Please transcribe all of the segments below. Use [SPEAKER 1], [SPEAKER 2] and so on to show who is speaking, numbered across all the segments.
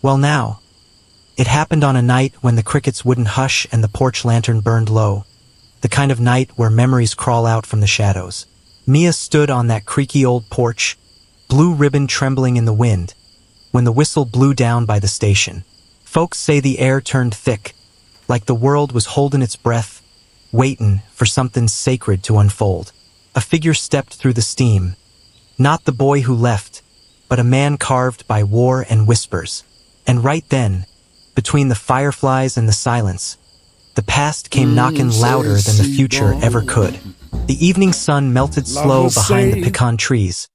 [SPEAKER 1] Well now, it happened on a night when the crickets wouldn't hush and the porch lantern burned low, the kind of night where memories crawl out from the shadows. Mia stood on that creaky old porch, blue ribbon trembling in the wind, when the whistle blew down by the station. Folks say the air turned thick, like the world was holding its breath, waitin' for something sacred to unfold. A figure stepped through the steam, not the boy who left, but a man carved by war and whispers. And right then, between the fireflies and the silence, the past came knocking louder than the future ever could. The evening sun melted slow behind the pecan trees,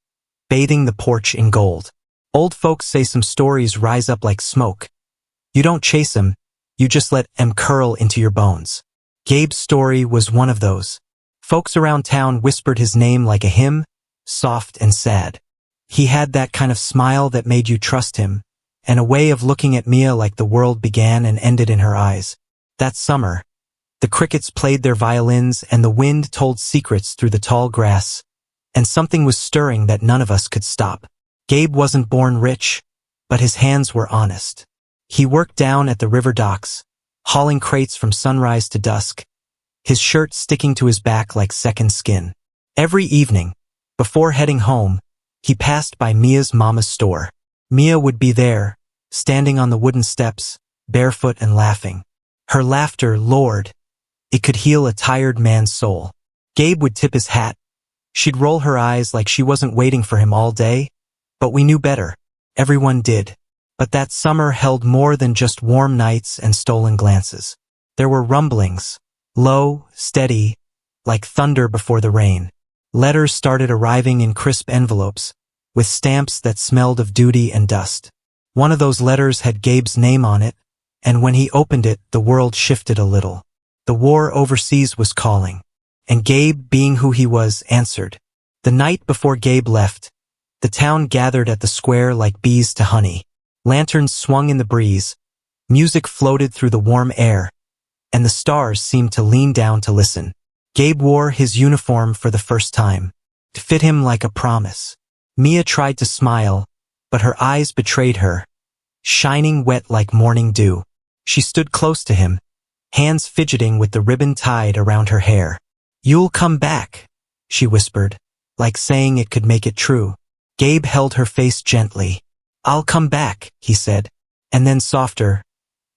[SPEAKER 1] bathing the porch in gold. Old folks say some stories rise up like smoke. You don't chase 'em, you just let 'em curl into your bones. Gabe's story was one of those. Folks around town whispered his name like a hymn, soft and sad. He had that kind of smile that made you trust him, and a way of looking at Mia like the world began and ended in her eyes. That summer, the crickets played their violins and the wind told secrets through the tall grass, and something was stirring that none of us could stop. Gabe wasn't born rich, but his hands were honest. He worked down at the river docks, hauling crates from sunrise to dusk, his shirt sticking to his back like second skin. Every evening, before heading home, he passed by Mia's mama's store. Mia would be there, standing on the wooden steps, barefoot and laughing. Her laughter, Lord, it could heal a tired man's soul. Gabe would tip his hat. She'd roll her eyes like she wasn't waiting for him all day, but we knew better. Everyone did. But that summer held more than just warm nights and stolen glances. There were rumblings, low, steady, like thunder before the rain. Letters started arriving in crisp envelopes, with stamps that smelled of duty and dust. One of those letters had Gabe's name on it, and when he opened it, the world shifted a little. The war overseas was calling, and Gabe, being who he was, answered. The night before Gabe left, the town gathered at the square like bees to honey. Lanterns swung in the breeze, music floated through the warm air, and the stars seemed to lean down to listen. Gabe wore his uniform for the first time, to fit him like a promise. Mia tried to smile, but her eyes betrayed her, shining wet like morning dew. She stood close to him, hands fidgeting with the ribbon tied around her hair. "You'll come back," she whispered, like saying it could make it true. Gabe held her face gently. "I'll come back," he said, and then softer,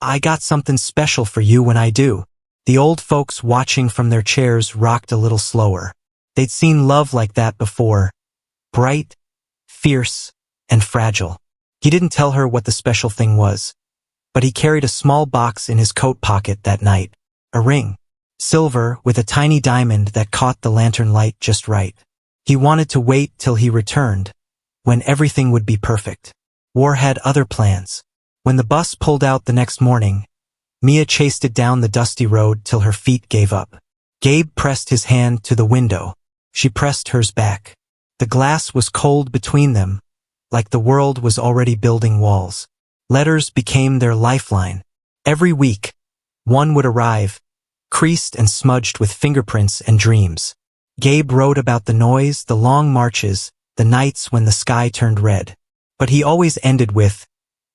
[SPEAKER 1] "I got something special for you when I do." The old folks watching from their chairs rocked a little slower. They'd seen love like that before, bright, fierce, and fragile. He didn't tell her what the special thing was, but he carried a small box in his coat pocket that night, a ring, silver with a tiny diamond that caught the lantern light just right. He wanted to wait till he returned, when everything would be perfect. War had other plans. When the bus pulled out the next morning, Mia chased it down the dusty road till her feet gave up. Gabe pressed his hand to the window. She pressed hers back. The glass was cold between them, like the world was already building walls. Letters became their lifeline. Every week, one would arrive, creased and smudged with fingerprints and dreams. Gabe wrote about the noise, the long marches, the nights when the sky turned red. But he always ended with,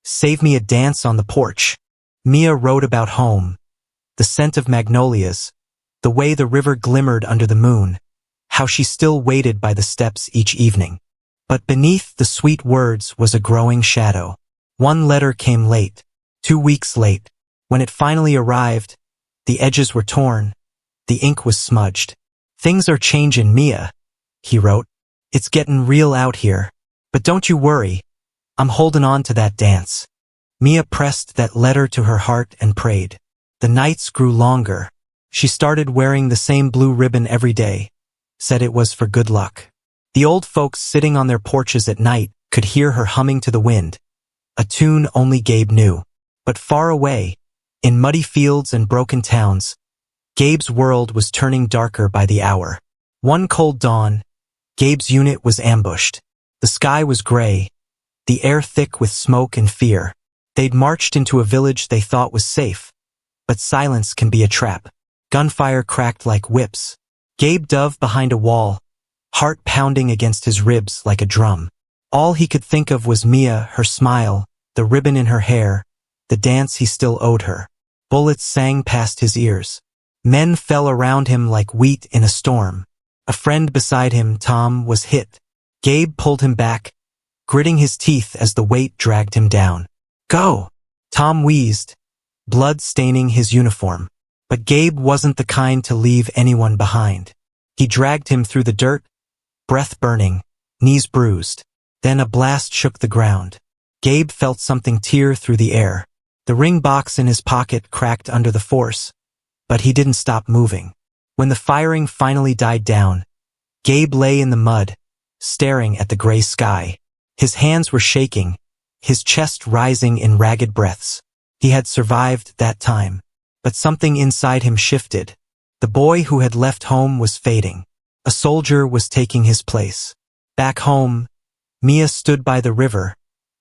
[SPEAKER 1] "Save me a dance on the porch." Mia wrote about home, the scent of magnolias, the way the river glimmered under the moon, how she still waited by the steps each evening. But beneath the sweet words was a growing shadow. One letter came late, 2 weeks late. When it finally arrived, the edges were torn, the ink was smudged. "Things are changin', Mia," he wrote. "It's gettin' real out here. But don't you worry, I'm holding on to that dance." Mia pressed that letter to her heart and prayed. The nights grew longer. She started wearing the same blue ribbon every day, said it was for good luck. The old folks sitting on their porches at night could hear her humming to the wind, a tune only Gabe knew. But far away, in muddy fields and broken towns, Gabe's world was turning darker by the hour. One cold dawn, Gabe's unit was ambushed. The sky was gray, the air thick with smoke and fear. They'd marched into a village they thought was safe, but silence can be a trap. Gunfire cracked like whips. Gabe dove behind a wall, heart pounding against his ribs like a drum. All he could think of was Mia, her smile, the ribbon in her hair, the dance he still owed her. Bullets sang past his ears. Men fell around him like wheat in a storm. A friend beside him, Tom, was hit. Gabe pulled him back, gritting his teeth as the weight dragged him down. "Go!" Tom wheezed, blood staining his uniform. But Gabe wasn't the kind to leave anyone behind. He dragged him through the dirt, breath burning, knees bruised. Then a blast shook the ground. Gabe felt something tear through the air. The ring box in his pocket cracked under the force, but he didn't stop moving. When the firing finally died down, Gabe lay in the mud, staring at the gray sky. His hands were shaking, his chest rising in ragged breaths. He had survived that time, but something inside him shifted. The boy who had left home was fading. A soldier was taking his place. Back home, Mia stood by the river,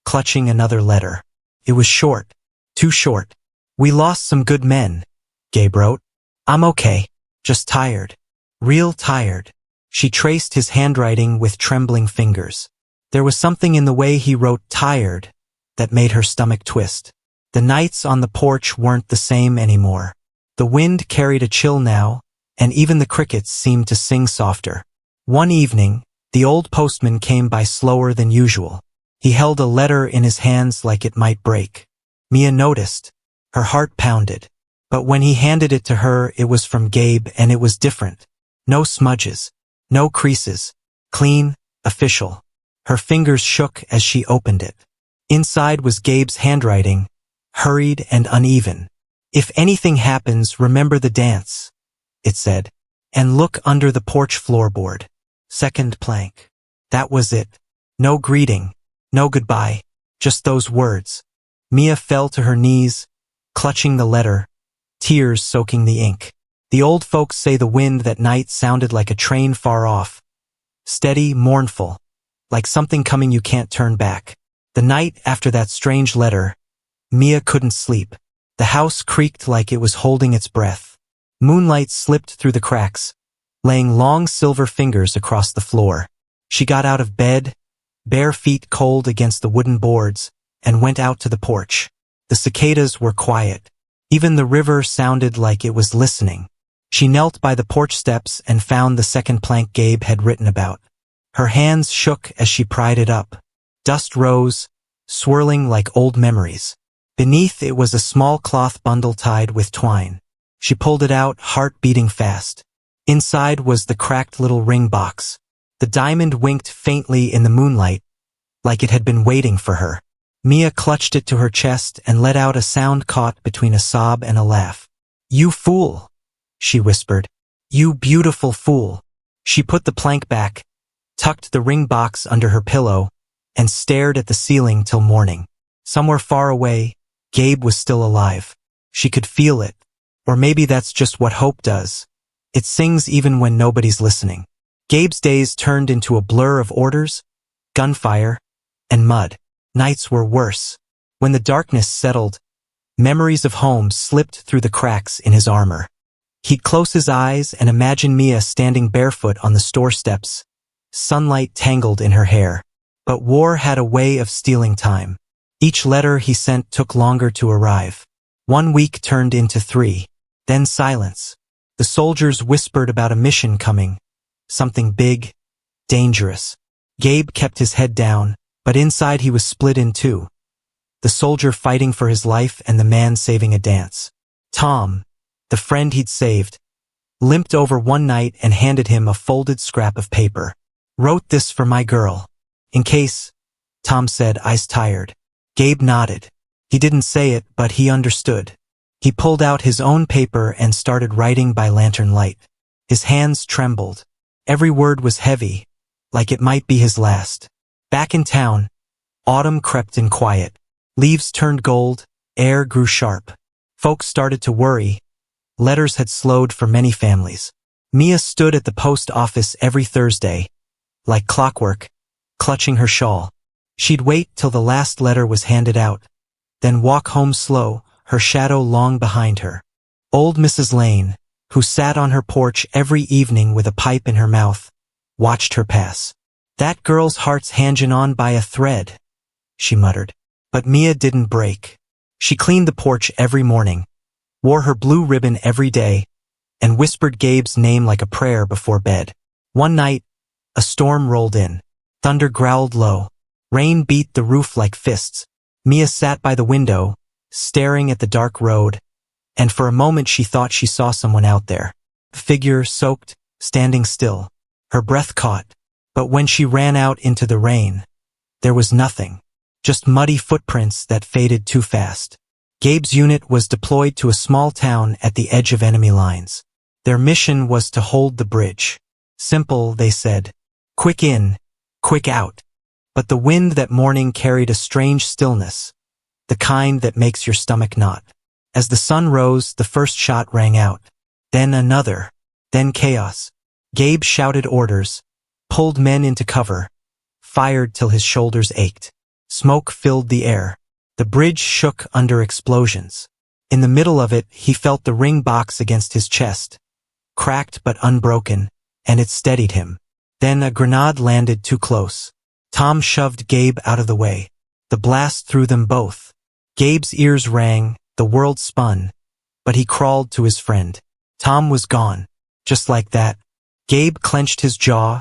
[SPEAKER 1] clutching another letter. It was short, too short. "We lost some good men," Gabe wrote. "I'm okay, just tired. Real tired." She traced his handwriting with trembling fingers. There was something in the way he wrote "tired" that made her stomach twist. The nights on the porch weren't the same anymore. The wind carried a chill now, and even the crickets seemed to sing softer. One evening, the old postman came by slower than usual. He held a letter in his hands like it might break. Mia noticed. Her heart pounded. But when he handed it to her, it was from Gabe, and it was different. No smudges. No creases. Clean, official. Her fingers shook as she opened it. Inside was Gabe's handwriting, hurried and uneven. "If anything happens, remember the dance," it said. "And look under the porch floorboard. Second plank." That was it. No greeting. No goodbye. Just those words. Mia fell to her knees, clutching the letter, tears soaking the ink. The old folks say the wind that night sounded like a train far off. Steady, mournful. Like something coming you can't turn back. The night after that strange letter, Mia couldn't sleep. The house creaked like it was holding its breath. Moonlight slipped through the cracks, laying long silver fingers across the floor. She got out of bed, bare feet cold against the wooden boards, and went out to the porch. The cicadas were quiet. Even the river sounded like it was listening. She knelt by the porch steps and found the second plank Gabe had written about. Her hands shook as she pried it up. Dust rose, swirling like old memories. Beneath it was a small cloth bundle tied with twine. She pulled it out, heart beating fast. Inside was the cracked little ring box. The diamond winked faintly in the moonlight, like it had been waiting for her. Mia clutched it to her chest and let out a sound caught between a sob and a laugh. "You fool," she whispered. "You beautiful fool." She put the plank back, tucked the ring box under her pillow, and stared at the ceiling till morning. Somewhere far away, Gabe was still alive. She could feel it. Or maybe that's just what hope does. It sings even when nobody's listening. Gabe's days turned into a blur of orders, gunfire, and mud. Nights were worse. When the darkness settled, memories of home slipped through the cracks in his armor. He'd close his eyes and imagine Mia standing barefoot on the store steps, sunlight tangled in her hair. But war had a way of stealing time. Each letter he sent took longer to arrive. 1 week turned into 3. Then silence. The soldiers whispered about a mission coming. Something big, dangerous. Gabe kept his head down, but inside he was split in two. The soldier fighting for his life and the man saving a dance. Tom, the friend he'd saved, limped over one night and handed him a folded scrap of paper. "Wrote this for my girl. In case," Tom said, eyes tired. Gabe nodded. He didn't say it, but he understood. He pulled out his own paper and started writing by lantern light. His hands trembled. Every word was heavy, like it might be his last. Back in town, autumn crept in quiet. Leaves turned gold, air grew sharp. Folks started to worry. Letters had slowed for many families. Mia stood at the post office every Thursday, like clockwork, clutching her shawl. She'd wait till the last letter was handed out, then walk home slow, her shadow long behind her. Old Mrs. Lane, who sat on her porch every evening with a pipe in her mouth, watched her pass. "That girl's heart's hangin' on by a thread," she muttered. But Mia didn't break. She cleaned the porch every morning, wore her blue ribbon every day, and whispered Gabe's name like a prayer before bed. One night, a storm rolled in. Thunder growled low. Rain beat the roof like fists. Mia sat by the window, staring at the dark road, and for a moment she thought she saw someone out there. A figure, soaked, standing still. Her breath caught. But when she ran out into the rain, there was nothing. Just muddy footprints that faded too fast. Gabe's unit was deployed to a small town at the edge of enemy lines. Their mission was to hold the bridge. Simple, they said. Quick in, quick out. But the wind that morning carried a strange stillness, the kind that makes your stomach knot. As the sun rose, the first shot rang out. Then another. Then chaos. Gabe shouted orders, pulled men into cover, fired till his shoulders ached. Smoke filled the air. The bridge shook under explosions. In the middle of it, he felt the ring box against his chest, cracked but unbroken, and it steadied him. Then a grenade landed too close. Tom shoved Gabe out of the way. The blast threw them both. Gabe's ears rang, the world spun, but he crawled to his friend. Tom was gone. Just like that. Gabe clenched his jaw,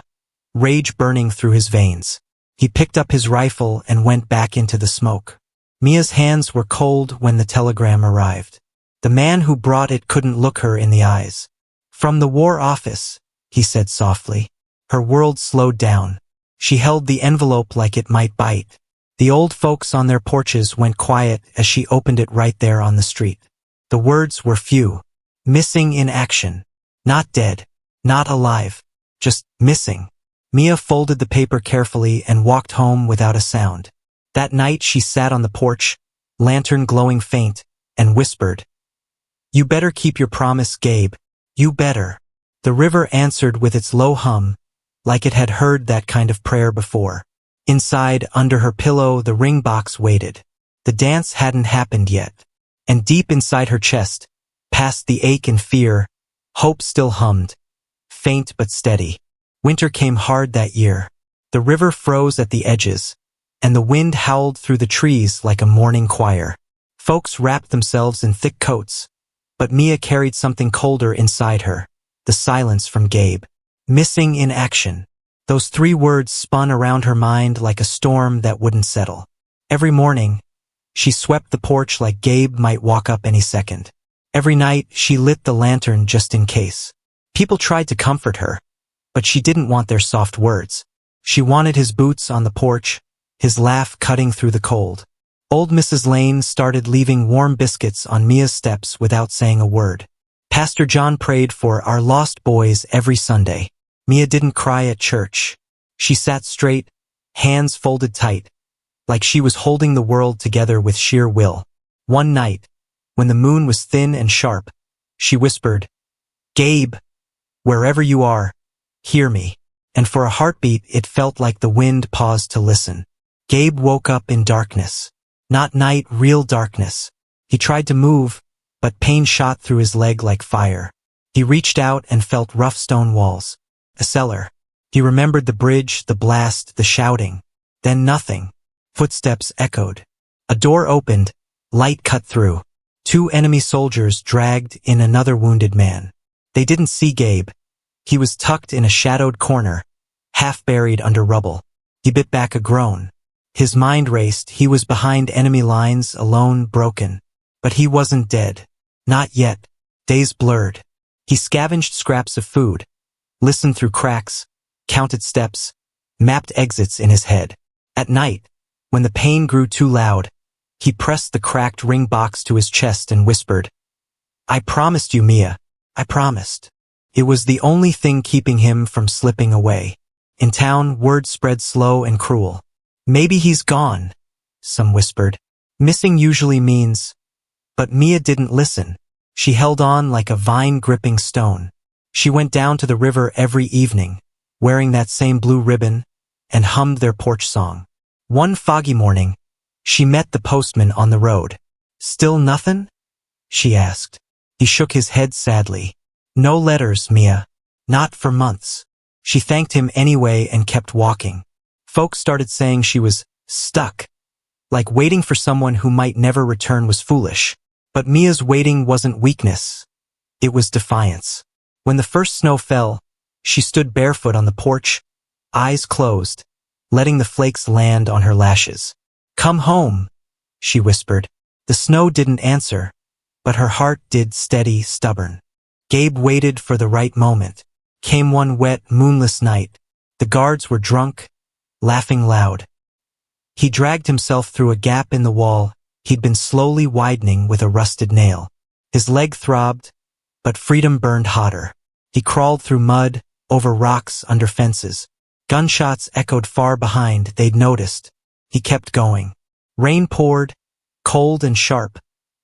[SPEAKER 1] rage burning through his veins. He picked up his rifle and went back into the smoke. Mia's hands were cold when the telegram arrived. The man who brought it couldn't look her in the eyes. "From the War Office," he said softly. Her world slowed down. She held the envelope like it might bite. The old folks on their porches went quiet as she opened it right there on the street. The words were few. Missing in action. Not dead. Not alive. Just missing. Mia folded the paper carefully and walked home without a sound. That night she sat on the porch, lantern glowing faint, and whispered, "You better keep your promise, Gabe. You better." The river answered with its low hum, like it had heard that kind of prayer before. Inside, under her pillow, the ring box waited. The dance hadn't happened yet. And deep inside her chest, past the ache and fear, hope still hummed, faint but steady. Winter came hard that year. The river froze at the edges, and the wind howled through the trees like a morning choir. Folks wrapped themselves in thick coats, but Mia carried something colder inside her, the silence from Gabe. Missing in action. Those 3 words spun around her mind like a storm that wouldn't settle. Every morning, she swept the porch like Gabe might walk up any second. Every night, she lit the lantern just in case. People tried to comfort her, but she didn't want their soft words. She wanted his boots on the porch, his laugh cutting through the cold. Old Mrs. Lane started leaving warm biscuits on Mia's steps without saying a word. Pastor John prayed for our lost boys every Sunday. Mia didn't cry at church. She sat straight, hands folded tight, like she was holding the world together with sheer will. One night, when the moon was thin and sharp, she whispered, "Gabe, wherever you are, hear me." And for a heartbeat it felt like the wind paused to listen. Gabe woke up in darkness. Not night, real darkness. He tried to move, but pain shot through his leg like fire. He reached out and felt rough stone walls. A cellar. He remembered the bridge, the blast, the shouting. Then nothing. Footsteps echoed. A door opened, light cut through. 2 enemy soldiers dragged in another wounded man. They didn't see Gabe. He was tucked in a shadowed corner, half buried under rubble. He bit back a groan. His mind raced. He was behind enemy lines, alone, broken. But he wasn't dead. Not yet. Days blurred. He scavenged scraps of food, listened through cracks, counted steps, mapped exits in his head. At night, when the pain grew too loud, he pressed the cracked ring box to his chest and whispered, "I promised you, Mia. I promised." It was the only thing keeping him from slipping away. In town, word spread slow and cruel. "Maybe he's gone," some whispered. Missing usually means... But Mia didn't listen. She held on like a vine-gripping stone. She went down to the river every evening, wearing that same blue ribbon, and hummed their porch song. One foggy morning, she met the postman on the road. "Still nothing?" she asked. He shook his head sadly. "No letters, Mia. Not for months." She thanked him anyway and kept walking. Folks started saying she was stuck, like waiting for someone who might never return was foolish. But Mia's waiting wasn't weakness. It was defiance. When the first snow fell, she stood barefoot on the porch, eyes closed, letting the flakes land on her lashes. "Come home," she whispered. The snow didn't answer, but her heart did, steady, stubborn. Gabe waited for the right moment. Came one wet, moonless night. The guards were drunk, laughing loud. He dragged himself through a gap in the wall he'd been slowly widening with a rusted nail. His leg throbbed, but freedom burned hotter. He crawled through mud, over rocks, under fences. Gunshots echoed far behind, they'd noticed. He kept going. Rain poured, cold and sharp,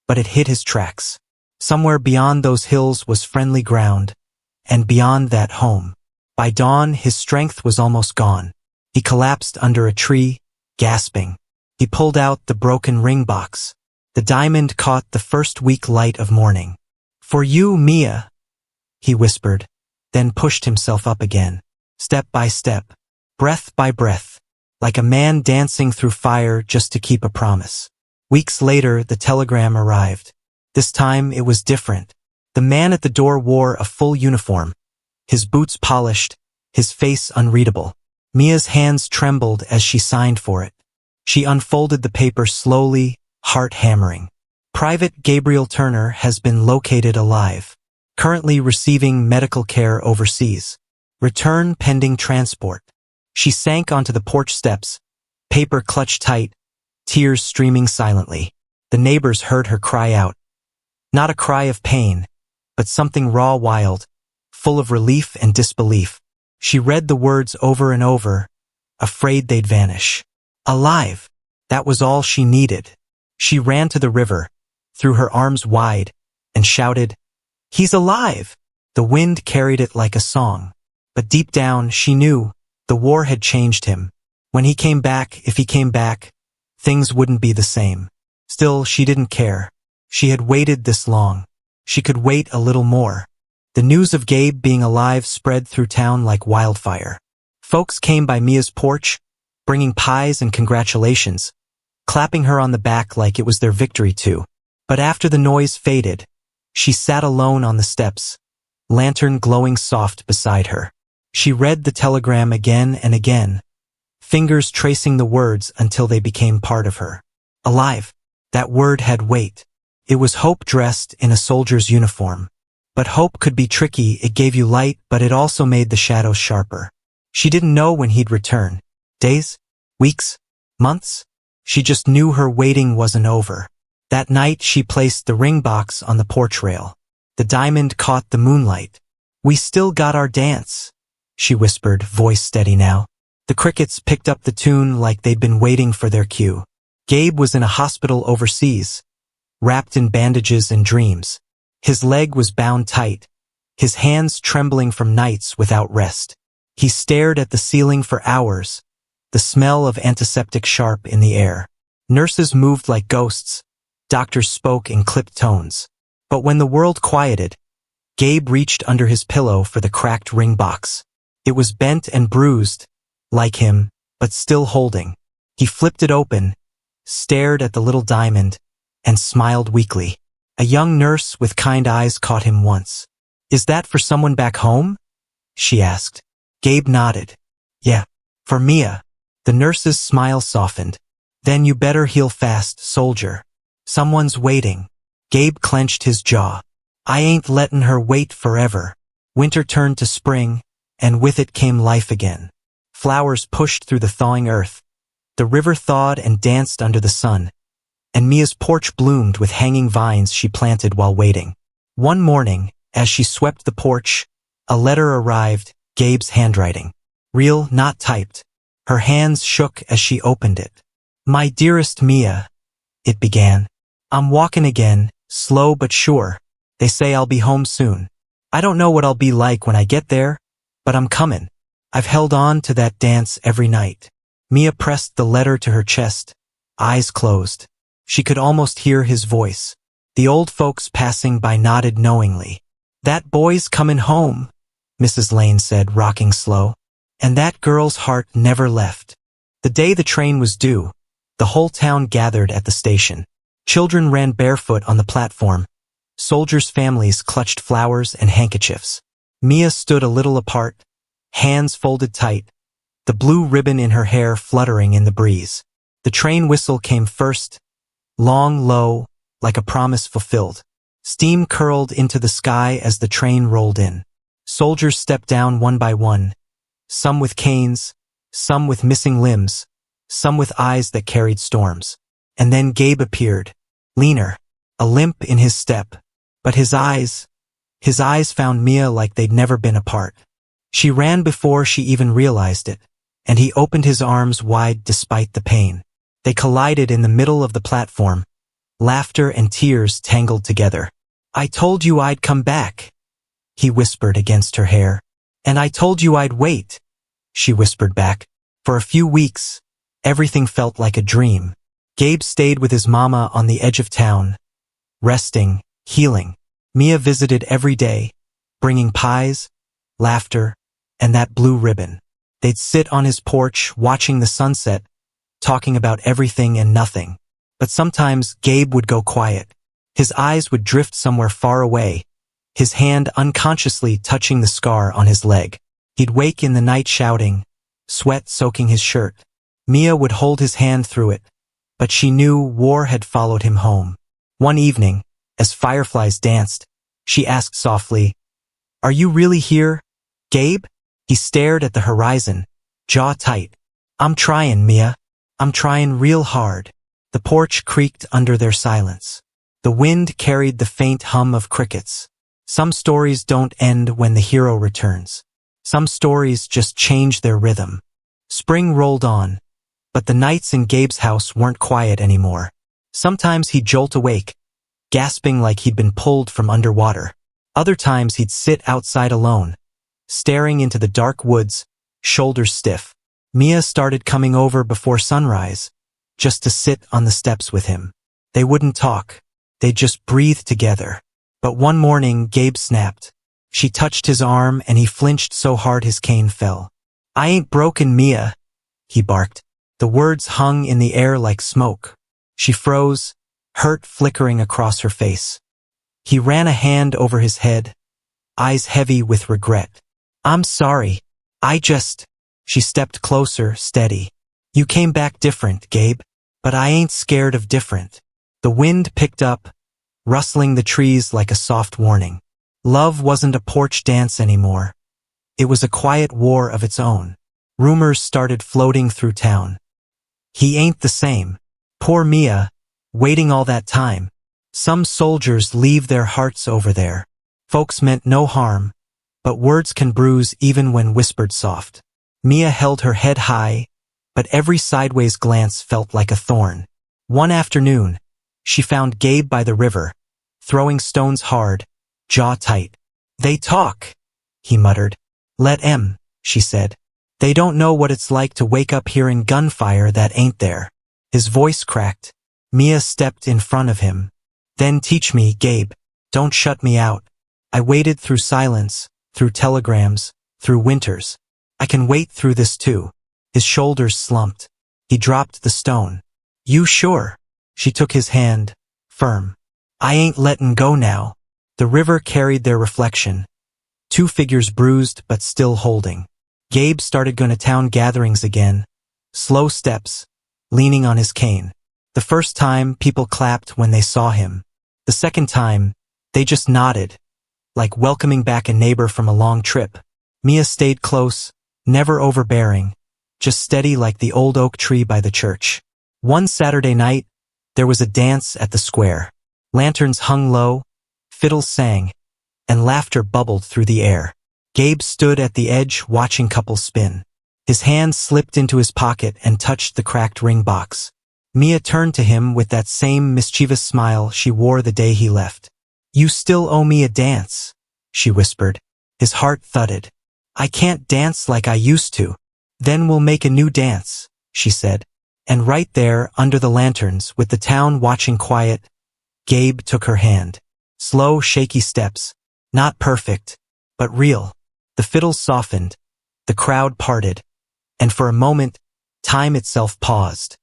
[SPEAKER 1] but it hit his tracks. Somewhere beyond those hills was friendly ground, and beyond that, home. By dawn, his strength was almost gone. He collapsed under a tree, gasping. He pulled out the broken ring box. The diamond caught the first weak light of morning. "For you, Mia," he whispered, then pushed himself up again, step by step, breath by breath, like a man dancing through fire just to keep a promise. Weeks later, the telegram arrived. This time, it was different. The man at the door wore a full uniform, his boots polished, his face unreadable. Mia's hands trembled as she signed for it. She unfolded the paper slowly, heart hammering. "Private Gabriel Turner has been located alive. Currently receiving medical care overseas. Return pending transport." She sank onto the porch steps, paper clutched tight, tears streaming silently. The neighbors heard her cry out. Not a cry of pain, but something raw, wild, full of relief and disbelief. She read the words over and over, afraid they'd vanish. Alive! That was all she needed. She ran to the river, threw her arms wide, and shouted, "He's alive!" The wind carried it like a song. But deep down, she knew the war had changed him. When he came back, if he came back, things wouldn't be the same. Still, she didn't care. She had waited this long. She could wait a little more. The news of Gabe being alive spread through town like wildfire. Folks came by Mia's porch, bringing pies and congratulations, clapping her on the back like it was their victory too. But after the noise faded, she sat alone on the steps, lantern glowing soft beside her. She read the telegram again and again, fingers tracing the words until they became part of her. Alive. That word had weight. It was hope dressed in a soldier's uniform. But hope could be tricky. It gave you light, but it also made the shadows sharper. She didn't know when he'd return. Days? Weeks? Months? She just knew her waiting wasn't over. That night she placed the ring box on the porch rail. The diamond caught the moonlight. "We still got our dance," she whispered, voice steady now. The crickets picked up the tune like they'd been waiting for their cue. Gabe was in a hospital overseas, wrapped in bandages and dreams. His leg was bound tight, his hands trembling from nights without rest. He stared at the ceiling for hours, the smell of antiseptic sharp in the air. Nurses moved like ghosts, doctors spoke in clipped tones. But when the world quieted, Gabe reached under his pillow for the cracked ring box. It was bent and bruised, like him, but still holding. He flipped it open, stared at the little diamond, and smiled weakly. A young nurse with kind eyes caught him once. "Is that for someone back home?" she asked. Gabe nodded. "Yeah, for Mia." The nurse's smile softened. "Then you better heal fast, soldier. Someone's waiting." Gabe clenched his jaw. "I ain't letting her wait forever." Winter turned to spring, and with it came life again. Flowers pushed through the thawing earth. The river thawed and danced under the sun, and Mia's porch bloomed with hanging vines she planted while waiting. One morning, as she swept the porch, a letter arrived, Gabe's handwriting. Real, not typed. Her hands shook as she opened it. "My dearest Mia," it began. "I'm walking again, slow but sure. They say I'll be home soon. I don't know what I'll be like when I get there, but I'm coming. I've held on to that dance every night." Mia pressed the letter to her chest, eyes closed. She could almost hear his voice. The old folks passing by nodded knowingly. "That boy's coming home," Mrs. Lane said, rocking slow. And that girl's heart never left. The day the train was due, The whole town gathered at the station. Children ran barefoot on the platform. Soldiers' families clutched flowers and handkerchiefs. Mia stood a little apart, hands folded tight, the blue ribbon in her hair fluttering in the breeze. The train whistle came first, long, low, like a promise fulfilled. Steam curled into the sky as the train rolled in. Soldiers stepped down one by one, some with canes, some with missing limbs, some with eyes that carried storms. And then Gabe appeared, leaner, a limp in his step, but his eyes found Mia like they'd never been apart. She ran before she even realized it, and he opened his arms wide despite the pain. They collided in the middle of the platform, laughter and tears tangled together. "I told you I'd come back," he whispered against her hair. "And I told you I'd wait," she whispered back. For a few weeks, everything felt like a dream. Gabe stayed with his mama on the edge of town, resting, healing. Mia visited every day, bringing pies, laughter, and that blue ribbon. They'd sit on his porch watching the sunset, talking about everything and nothing. But sometimes Gabe would go quiet. His eyes would drift somewhere far away, his hand unconsciously touching the scar on his leg. He'd wake in the night shouting, sweat soaking his shirt. Mia would hold his hand through it, but she knew war had followed him home. One evening, as fireflies danced, she asked softly, "Are you really here, Gabe?" He stared at the horizon, jaw tight. "I'm trying, Mia. I'm trying real hard." The porch creaked under their silence. The wind carried the faint hum of crickets. Some stories don't end when the hero returns. Some stories just change their rhythm. Spring rolled on, but the nights in Gabe's house weren't quiet anymore. Sometimes he'd jolt awake, gasping like he'd been pulled from underwater. Other times he'd sit outside alone, staring into the dark woods, shoulders stiff. Mia started coming over before sunrise, just to sit on the steps with him. They wouldn't talk. They'd just breathe together. But one morning, Gabe snapped. She touched his arm and he flinched so hard his cane fell. "I ain't broken, Mia," he barked. The words hung in the air like smoke. She froze, hurt flickering across her face. He ran a hand over his head, eyes heavy with regret. "I'm sorry. She stepped closer, steady. "You came back different, Gabe. But I ain't scared of different." The wind picked up, rustling the trees like a soft warning. Love wasn't a porch dance anymore. It was a quiet war of its own. Rumors started floating through town. "He ain't the same. Poor Mia, waiting all that time. Some soldiers leave their hearts over there." Folks meant no harm, but words can bruise even when whispered soft. Mia held her head high, but every sideways glance felt like a thorn. One afternoon, she found Gabe by the river, throwing stones hard, jaw tight. "They talk," he muttered. "Let 'em," she said. "They don't know what it's like to wake up hearing gunfire that ain't there." His voice cracked. Mia stepped in front of him. "Then teach me, Gabe. Don't shut me out. I waited through silence, through telegrams, through winters. I can wait through this too." His shoulders slumped. He dropped the stone. "You sure?" She took his hand, firm. "I ain't lettin' go now." The river carried their reflection. Two figures bruised but still holding. Gabe started going to town gatherings again. Slow steps, leaning on his cane. The first time, people clapped when they saw him. The second time, they just nodded, like welcoming back a neighbor from a long trip. Mia stayed close, never overbearing, just steady like the old oak tree by the church. One Saturday night, there was a dance at the square. Lanterns hung low, fiddles sang, and laughter bubbled through the air. Gabe stood at the edge watching couples spin. His hand slipped into his pocket and touched the cracked ring box. Mia turned to him with that same mischievous smile she wore the day he left. "You still owe me a dance," she whispered. His heart thudded. "I can't dance like I used to." "Then we'll make a new dance," she said. And right there, under the lanterns, with the town watching quiet, Gabe took her hand. Slow, shaky steps. Not perfect, but real. The fiddles softened, the crowd parted, and for a moment, time itself paused.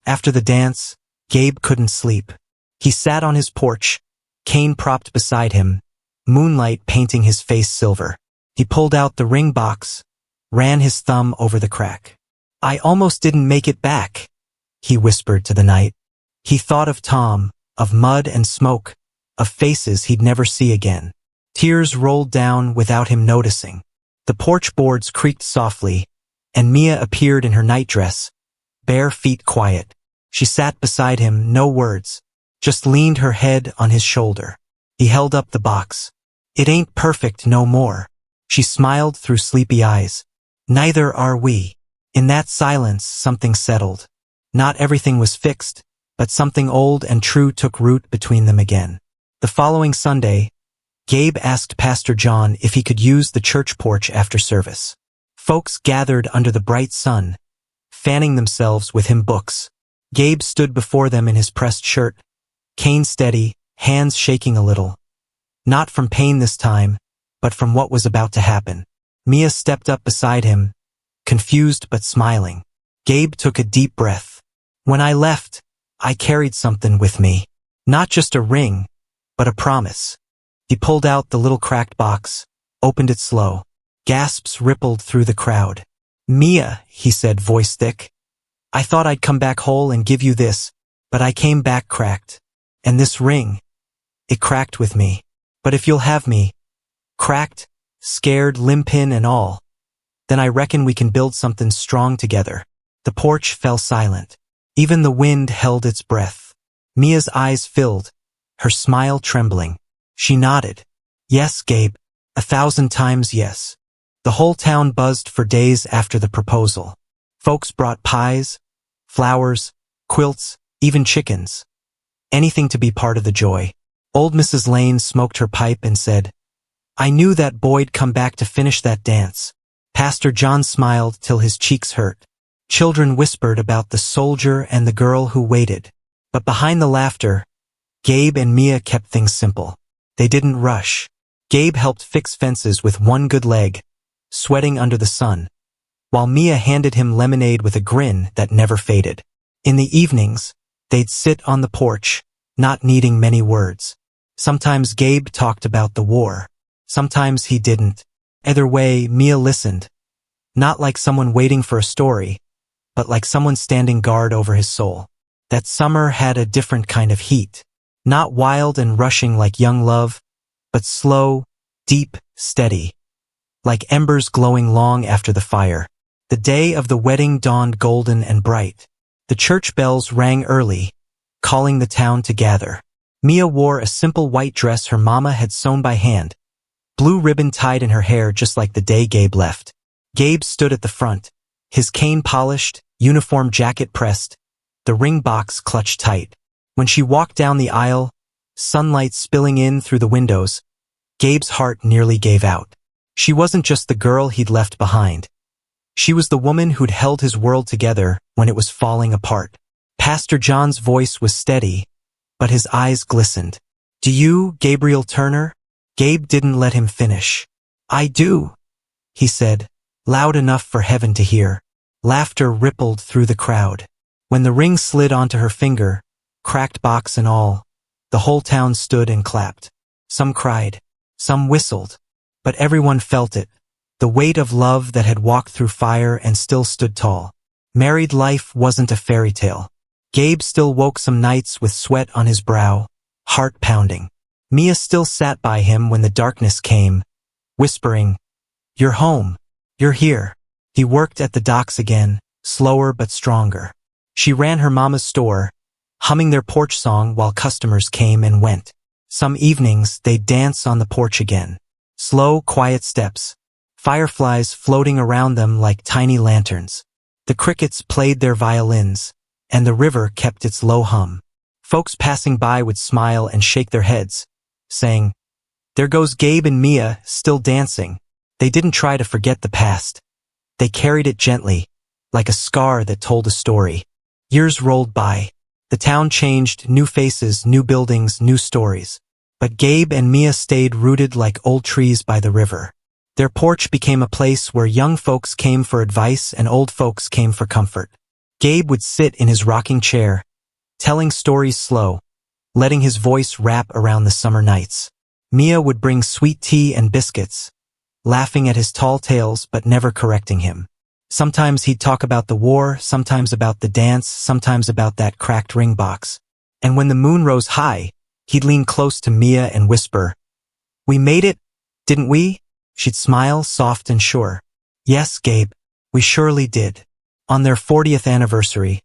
[SPEAKER 1] After the dance, Gabe couldn't sleep. He sat on his porch, cane propped beside him, moonlight painting his face silver. He pulled out the ring box, ran his thumb over the crack. "I almost didn't make it back," he whispered to the night. He thought of Tom, of mud and smoke, of faces he'd never see again. Tears rolled down without him noticing. The porch boards creaked softly, and Mia appeared in her nightdress, bare feet quiet. She sat beside him, no words, just leaned her head on his shoulder. He held up the box. "It ain't perfect no more." She smiled through sleepy eyes. "Neither are we." In that silence, something settled. Not everything was fixed, but something old and true took root between them again. The following Sunday, Gabe asked Pastor John if he could use the church porch after service. Folks gathered under the bright sun, fanning themselves with hymn books. Gabe stood before them in his pressed shirt, cane steady, hands shaking a little. Not from pain this time, but from what was about to happen. Mia stepped up beside him, confused but smiling. Gabe took a deep breath. "When I left, I carried something with me. Not just a ring, but a promise." He pulled out the little cracked box, opened it slow. Gasps rippled through the crowd. "Mia," he said, voice thick, "I thought I'd come back whole and give you this, but I came back cracked. And this ring, it cracked with me. But if you'll have me, cracked, scared, limpin' and all, then I reckon we can build something strong together." The porch fell silent. Even the wind held its breath. Mia's eyes filled, her smile trembling. She nodded. "Yes, Gabe, 1,000 times yes." The whole town buzzed for days after the proposal. Folks brought pies, flowers, quilts, even chickens. Anything to be part of the joy. Old Mrs. Lane smoked her pipe and said, "I knew that boy'd come back to finish that dance." Pastor John smiled till his cheeks hurt. Children whispered about the soldier and the girl who waited. But behind the laughter, Gabe and Mia kept things simple. They didn't rush. Gabe helped fix fences with one good leg, sweating under the sun, while Mia handed him lemonade with a grin that never faded. In the evenings, they'd sit on the porch, not needing many words. Sometimes Gabe talked about the war. Sometimes he didn't. Either way, Mia listened. Not like someone waiting for a story, but like someone standing guard over his soul. That summer had a different kind of heat. Not wild and rushing like young love, but slow, deep, steady. Like embers glowing long after the fire. The day of the wedding dawned golden and bright. The church bells rang early, calling the town to gather. Mia wore a simple white dress her mama had sewn by hand, blue ribbon tied in her hair just like the day Gabe left. Gabe stood at the front, his cane polished, uniform jacket pressed, the ring box clutched tight. When she walked down the aisle, sunlight spilling in through the windows, Gabe's heart nearly gave out. She wasn't just the girl he'd left behind. She was the woman who'd held his world together when it was falling apart. Pastor John's voice was steady, but his eyes glistened. "Do you, Gabriel Turner?" Gabe didn't let him finish. "I do," he said, loud enough for heaven to hear. Laughter rippled through the crowd. When the ring slid onto her finger, cracked box and all, the whole town stood and clapped. Some cried, some whistled, but everyone felt it, the weight of love that had walked through fire and still stood tall. Married life wasn't a fairy tale. Gabe still woke some nights with sweat on his brow, heart pounding. Mia still sat by him when the darkness came, whispering, "You're home. You're here." He worked at the docks again, slower but stronger. She ran her mama's store, humming their porch song while customers came and went. Some evenings they'd dance on the porch again. Slow, quiet steps, fireflies floating around them like tiny lanterns. The crickets played their violins, and the river kept its low hum. Folks passing by would smile and shake their heads, saying, "There goes Gabe and Mia, still dancing." They didn't try to forget the past. They carried it gently, like a scar that told a story. Years rolled by. The town changed, new faces, new buildings, new stories. But Gabe and Mia stayed rooted like old trees by the river. Their porch became a place where young folks came for advice and old folks came for comfort. Gabe would sit in his rocking chair, telling stories slow, letting his voice wrap around the summer nights. Mia would bring sweet tea and biscuits, laughing at his tall tales but never correcting him. Sometimes he'd talk about the war, sometimes about the dance, sometimes about that cracked ring box. And when the moon rose high, he'd lean close to Mia and whisper, "We made it, didn't we?" She'd smile, soft and sure. "Yes, Gabe, we surely did." On their 40th anniversary,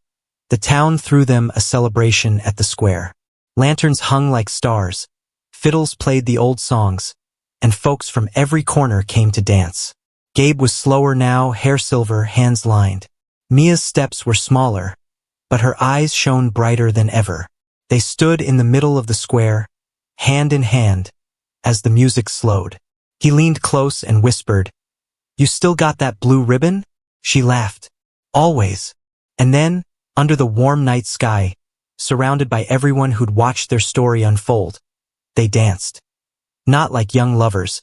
[SPEAKER 1] the town threw them a celebration at the square. Lanterns hung like stars, fiddles played the old songs, and folks from every corner came to dance. Gabe was slower now, hair silver, hands lined. Mia's steps were smaller, but her eyes shone brighter than ever. They stood in the middle of the square, hand in hand, as the music slowed. He leaned close and whispered, "You still got that blue ribbon?" She laughed. "Always." And then, under the warm night sky, surrounded by everyone who'd watched their story unfold, they danced. Not like young lovers,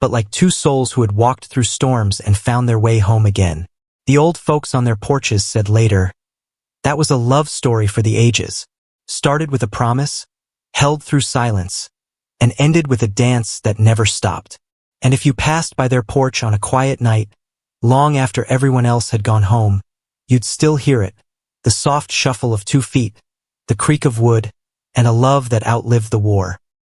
[SPEAKER 1] but like two souls who had walked through storms and found their way home again. The old folks on their porches said later, "That was a love story for the ages. Started with a promise, held through silence, and ended with a dance that never stopped." And if you passed by their porch on a quiet night, long after everyone else had gone home, you'd still hear it, the soft shuffle of 2 feet, the creak of wood, and a love that outlived the war.